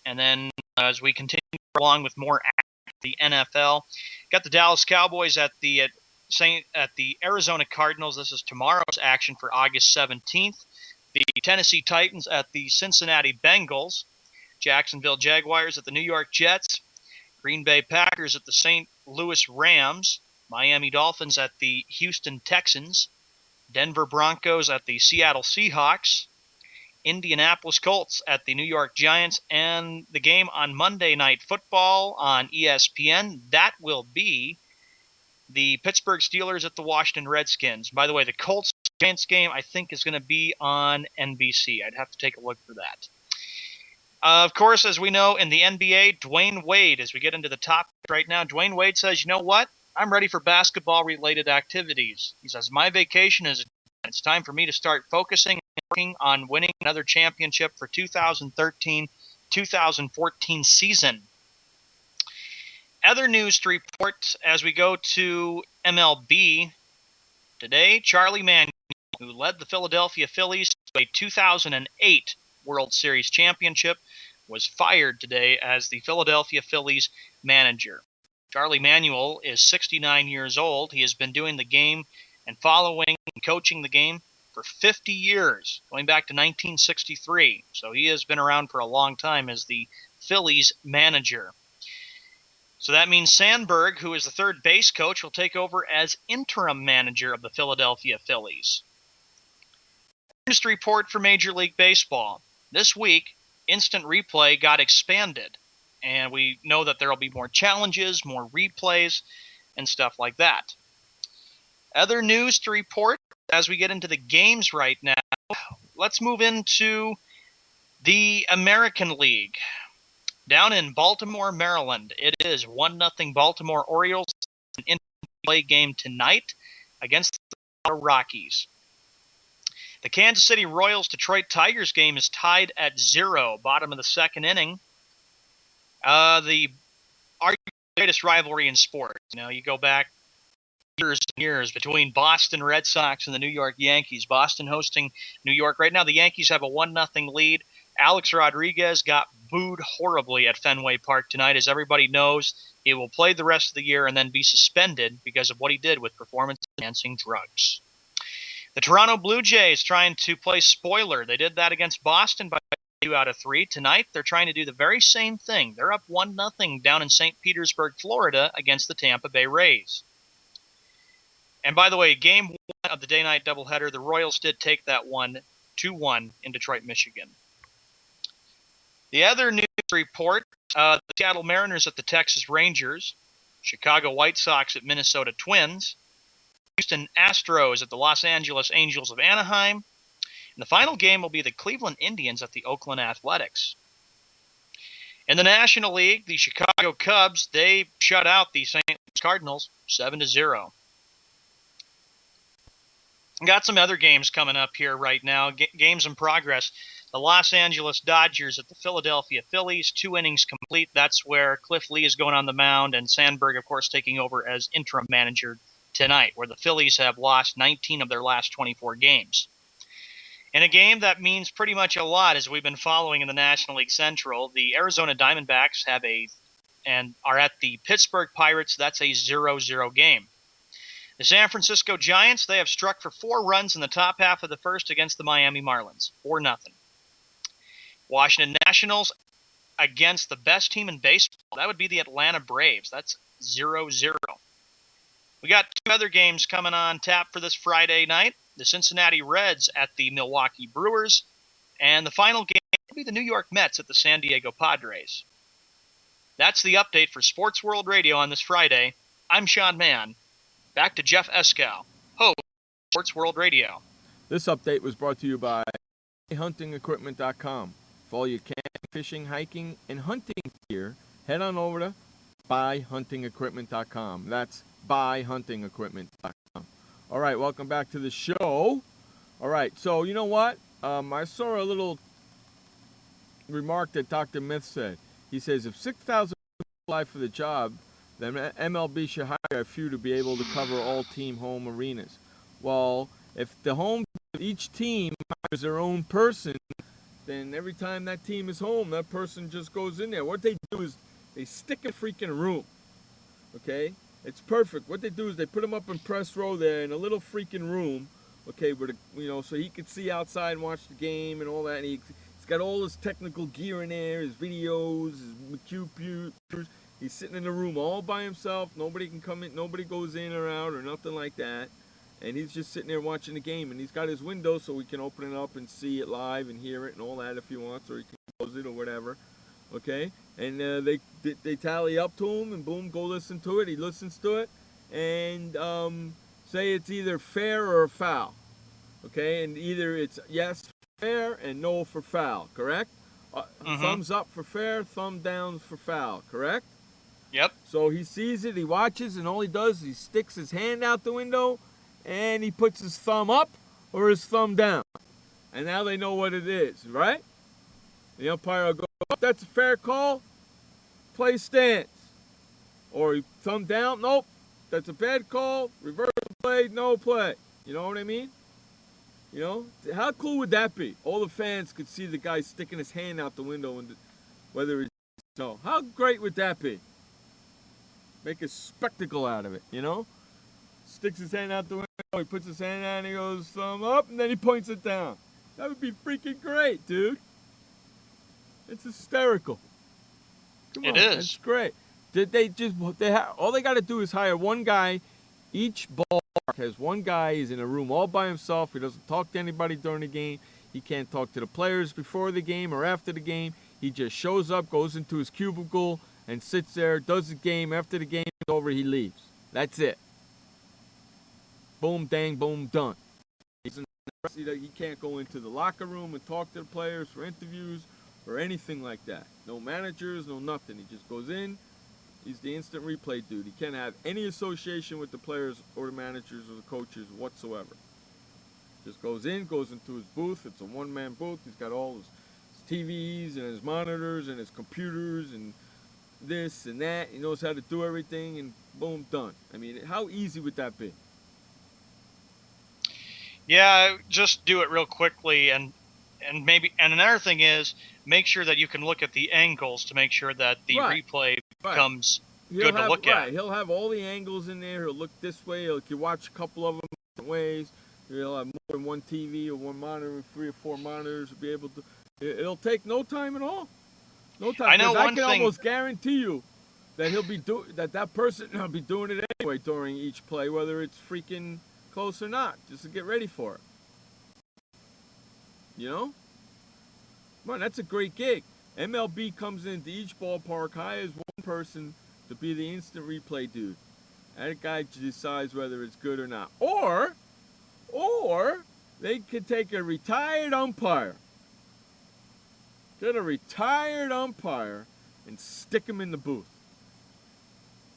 And then as we continue along with more the NFL, got the Dallas Cowboys at the Arizona Cardinals. This is tomorrow's action for August 17th. The Tennessee Titans at the Cincinnati Bengals. Jacksonville Jaguars at the New York Jets. Green Bay Packers at the St. Louis Rams. Miami Dolphins at the Houston Texans. Denver Broncos at the Seattle Seahawks. Indianapolis Colts at the New York Giants, and the game on Monday Night Football on ESPN, that will be the Pittsburgh Steelers at the Washington Redskins. By the way, the Colts-Giants game, I think, is going to be on NBC. I'd have to take a look for that. Of course, as we know, in the NBA, Dwayne Wade, as we get into the topic right now, Dwayne Wade says, you know what? I'm ready for basketball-related activities. He says, my vacation is it's time for me to start focusing and working on winning another championship for 2013-2014 season. Other news to report as we go to MLB today, Charlie Manuel, who led the Philadelphia Phillies to a 2008 World Series championship, was fired today as the Philadelphia Phillies manager. Charlie Manuel is 69 years old. He has been doing the game and following and coaching the game for 50 years, going back to 1963. So he has been around for a long time as the Phillies manager. So that means Sandberg, who is the third base coach, will take over as interim manager of the Philadelphia Phillies. News report for Major League Baseball. This week, instant replay got expanded, and we know that there will be more challenges, more replays, and stuff like that. Other news to report as we get into the games right now. Let's move into the American League. Down in Baltimore, Maryland, it is 1-0 Baltimore Orioles. An in-play game tonight against the Colorado Rockies. The Kansas City Royals-Detroit Tigers game is tied at 0, bottom of the second inning. The greatest rivalry in sports. You know, you go back years and years between Boston Red Sox and the New York Yankees. Boston hosting New York. Right now, the Yankees have a 1-0 lead. Alex Rodriguez got booed horribly at Fenway Park tonight. As everybody knows, he will play the rest of the year and then be suspended because of what he did with performance-enhancing drugs. The Toronto Blue Jays trying to play spoiler. They did that against Boston by 2 out of 3. Tonight, they're trying to do the very same thing. They're up 1-0 down in St. Petersburg, Florida, against the Tampa Bay Rays. And by the way, game 1 of the day-night doubleheader, the Royals did take that one 2-1 in Detroit, Michigan. The other news report, the Seattle Mariners at the Texas Rangers, Chicago White Sox at Minnesota Twins, Houston Astros at the Los Angeles Angels of Anaheim, and the final game will be the Cleveland Indians at the Oakland Athletics. In the National League, the Chicago Cubs, they shut out the St. Louis Cardinals 7-0. Got some other games coming up here right now, games in progress. The Los Angeles Dodgers at the Philadelphia Phillies, 2 innings complete. That's where Cliff Lee is going on the mound, and Sandberg, of course, taking over as interim manager tonight, where the Phillies have lost 19 of their last 24 games. In a game that means pretty much a lot, as we've been following in the National League Central, the Arizona Diamondbacks are at the Pittsburgh Pirates. That's a 0-0 game. The San Francisco Giants, they have struck for 4 runs in the top half of the first against the Miami Marlins, 4-0. Washington Nationals against the best team in baseball, that would be the Atlanta Braves. That's 0-0. We got 2 other games coming on tap for this Friday night. The Cincinnati Reds at the Milwaukee Brewers. And the final game will be the New York Mets at the San Diego Padres. That's the update for Sports World Radio on this Friday. I'm Sean Mann. Back to Jeff Eskow, host of Sports World Radio. This update was brought to you by BuyHuntingEquipment.com. For all your camping, fishing, hiking, and hunting gear, head on over to BuyHuntingEquipment.com. That's BuyHuntingEquipment.com. All right, welcome back to the show. All right, so you know what? I saw a little remark that Dr. Myth said. He says if 6,000 people apply for the job, then MLB should hire a few to be able to cover all team home arenas. Well, if the home each team hires their own person, then every time that team is home, that person just goes in there. What they do is they stick a freaking room, okay? It's perfect. What they do is they put him up in press row there in a little freaking room, okay, where so he could see outside and watch the game and all that. And he's got all his technical gear in there, his videos, his computers. He's sitting in the room all by himself. Nobody can come in. Nobody goes in or out or nothing like that. And he's just sitting there watching the game. And he's got his window so he can open it up and see it live and hear it and all that if he wants, or he can close it or whatever. Okay? And they tally up to him, and boom, go listen to it. He listens to it, and say it's either fair or a foul. Okay? And either it's yes for fair and no for foul, correct? Thumbs up for fair, thumb down for foul, correct? Yep. So he sees it, he watches, and all he does is he sticks his hand out the window, and he puts his thumb up or his thumb down. And now they know what it is, right? The umpire will go, oh, that's a fair call, play stands. Or he thumb down, nope, that's a bad call, reverse play, no play. You know what I mean? You know? How cool would that be? All the fans could see the guy sticking his hand out the window, and whether it's no. How great would that be? Make a spectacle out of it, you know? Sticks his hand out the window, he puts his hand out and he goes thumb up, and then he points it down. That would be freaking great, dude. It's hysterical. Come on, is. It's great. All they got to do is hire one guy. Each ballpark has one guy. He's in a room all by himself. He doesn't talk to anybody during the game. He can't talk to the players before the game or after the game. He just shows up, goes into his cubicle, and sits there, does the game. After the game is over, he leaves. That's it. Boom, dang, boom, done. He can't go into the locker room and talk to the players for interviews or anything like that. No managers, no nothing. He just goes in. He's the instant replay dude. He can't have any association with the players or the managers or the coaches whatsoever. Just goes in, goes into his booth. It's a one-man booth. He's got all his TVs and his monitors and his computers and this and that. He knows how to do everything, and boom, done. I mean, how easy would that be? Yeah, just do it real quickly, and another thing is make sure that you can look at the angles to make sure that the replay becomes good to look at. He'll have all the angles in there. He'll look this way. You can watch a couple of them different ways. He'll have more than one TV or one monitor, 3 or 4 monitors to be able to. It'll take no time at all. No time. I know one I can thing. almost guarantee you that he'll be that person will be doing it anyway during each play, whether it's freaking close or not, just to get ready for it. You know? Come on, that's a great gig. MLB comes into each ballpark, hires one person to be the instant replay dude. That guy decides whether it's good or not. Or they could take a retired umpire. Get a retired umpire and stick him in the booth.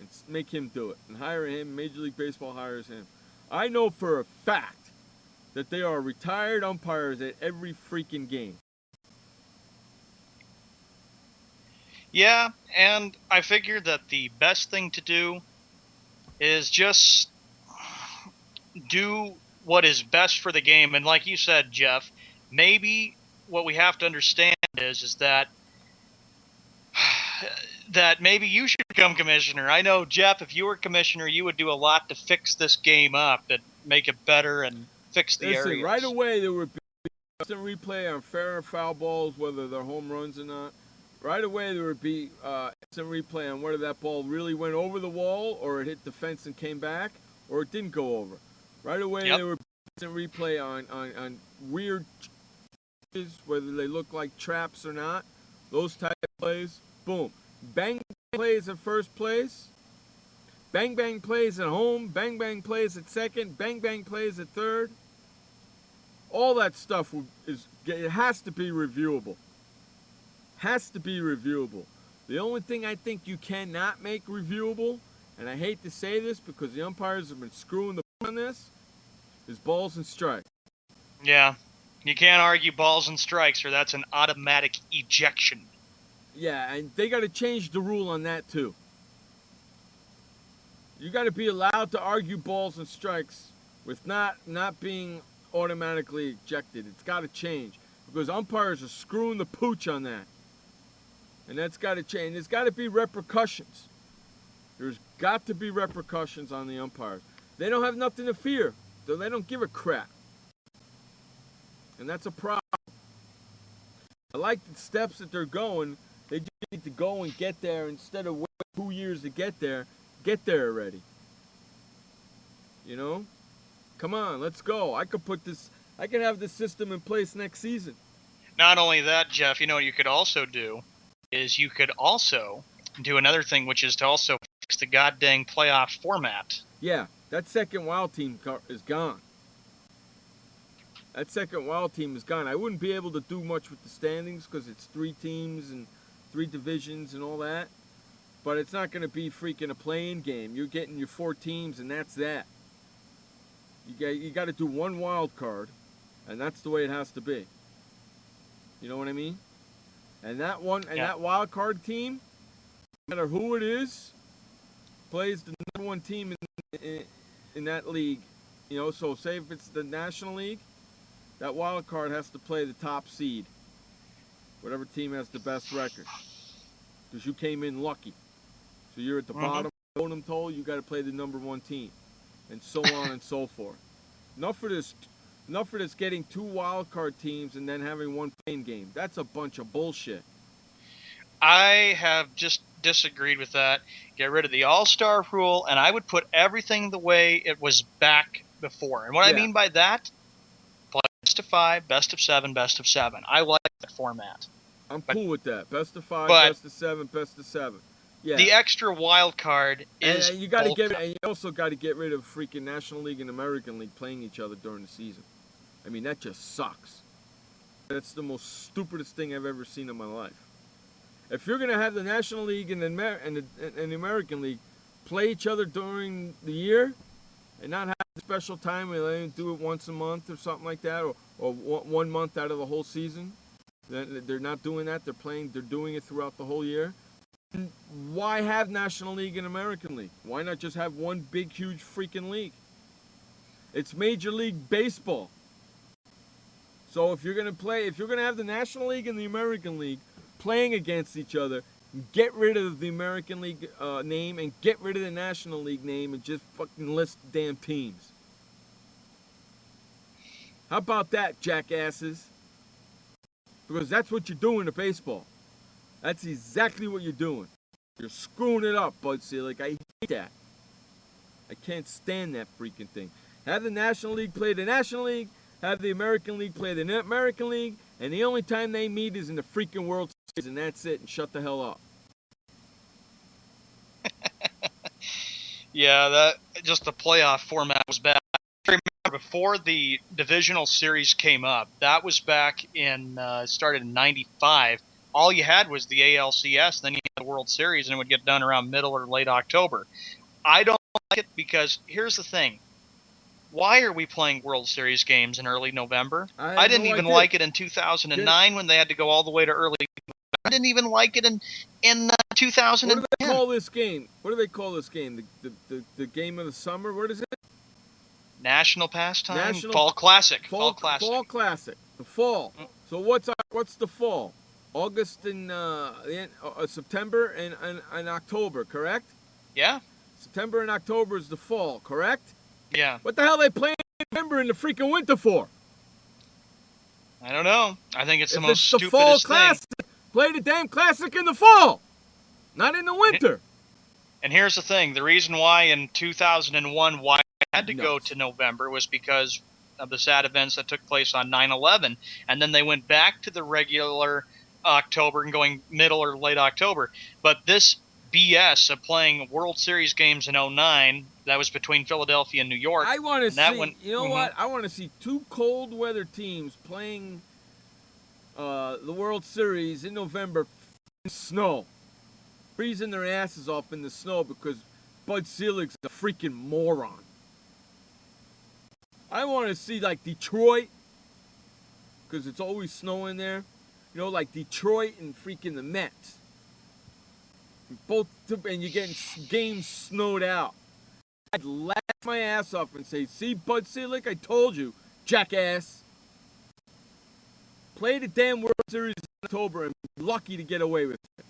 And make him do it. And hire him. Major League Baseball hires him. I know for a fact that there are retired umpires at every freaking game. Yeah, and I figured that the best thing to do is just do what is best for the game. And like you said, Jeff, maybe what we have to understand is that maybe you should become commissioner. I know, Jeff, if you were commissioner, you would do a lot to fix this game up and make it better and fix the areas. Right away there would be instant replay on fair and foul balls, whether they're home runs or not. Right away there would be instant replay on whether that ball really went over the wall or it hit the fence and came back or it didn't go over. Right away there would be instant replay on weird whether they look like traps or not. Those type of plays. Boom. Bang bang plays at first place. Bang bang plays at home. Bang bang plays at second. Bang bang plays at third. All that stuff it has to be reviewable. Has to be reviewable. The only thing I think you cannot make reviewable, and I hate to say this because the umpires have been screwing the on this, is balls and strikes. Yeah. You can't argue balls and strikes, or that's an automatic ejection. Yeah, and they got to change the rule on that too. You got to be allowed to argue balls and strikes with not being automatically ejected. It's got to change. because umpires are screwing the pooch on that. And that's got to change. There's got to be repercussions. There's got to be repercussions on the umpires. They don't have nothing to fear. They don't give a crap. And that's a problem. I like the steps that they're going. They just need to go and get there instead of waiting 2 years to get there. Get there already. You know? Come on, let's go. I can have this system in place next season. Not only that, Jeff, you know what you could also do is you could also do another thing, which is to also fix the goddamn playoff format. Yeah, that second wild team is gone. That second wild team is gone. I wouldn't be able to do much with the standings because it's 3 teams and 3 divisions and all that. But it's not going to be freaking a play-in game. You're getting your 4 teams and that's that. You got to do 1 wild card, and that's the way it has to be. You know what I mean? And that wild card team, no matter who it is, plays the number 1 team in that league. You know, so say if it's the National League, that wild card has to play the top seed, whatever team has the best record, because you came in lucky. So you're at the bottom of the totem pole. You got to play the number 1 team, and so on and so forth. Enough for this getting 2 wild card teams and then having 1 playing game. That's a bunch of bullshit. I have just disagreed with that. Get rid of the all-star rule, and I would put everything the way it was back before. And what I mean by that, play best of 5, best of 7, best of 7. I like that format. I'm cool with that. Best of 5, best of 7, best of 7. Yeah. The extra wild card is. And you got to and you also got to get rid of freaking National League and American League playing each other during the season. I mean, that just sucks. That's the most stupidest thing I've ever seen in my life. If you're gonna have the National League and the American League play each other during the year, and not have a special time where they do it once a month or something like that, or 1 month out of the whole season, they're not doing that. They're doing it throughout the whole year. Why have National League and American League? Why not just have 1 big, huge freaking league? It's Major League Baseball. So if you're gonna have the National League and the American League playing against each other, get rid of the American League name and get rid of the National League name and just fucking list the damn teams. How about that, jackasses? Because that's what you're doing to baseball. That's exactly what you're doing. You're screwing it up, Bud Selig. I hate that. I can't stand that freaking thing. Have the National League play the National League, have the American League play the American League, and the only time they meet is in the freaking World Series, and that's it, and shut the hell up. Yeah, that just the playoff format was bad. I remember before the divisional series came up, that was back in, started in 95. All you had was the ALCS, then you had the World Series, and it would get done around middle or late October. I don't like it because here's the thing. Why are we playing World Series games in early November? I didn't even like it in 2009 when they had to go all the way to early. I didn't even like it in 2010. What do they call this game? What do they call this game? The game of the summer? What is it? National pastime? Fall Classic. Fall Classic. Fall Classic. The fall. So what's the fall? August and September and October, correct? Yeah. September and October is the fall, correct? Yeah. What the hell are they playing in November in the freaking winter for? I don't know. I think it's the most stupidest thing. If it's the fall classic, play the damn classic in the fall, not in the winter. And here's the thing. The reason why in 2001 why I had to go to November was because of the sad events that took place on 9/11. And then they went back to the regular October and going middle or late October. But this BS of playing World Series games in 2009, that was between Philadelphia and New York. I want to see, what? I want to see 2 cold weather teams playing the World Series in November in snow. Freezing their asses off in the snow because Bud Selig's a freaking moron. I want to see like Detroit, because it's always snowing there. You know, like Detroit and freaking the Mets. And you're getting games snowed out. I'd laugh my ass off and say, see, Bud Selig, I told you, jackass. Play the damn World Series in October and be lucky to get away with it.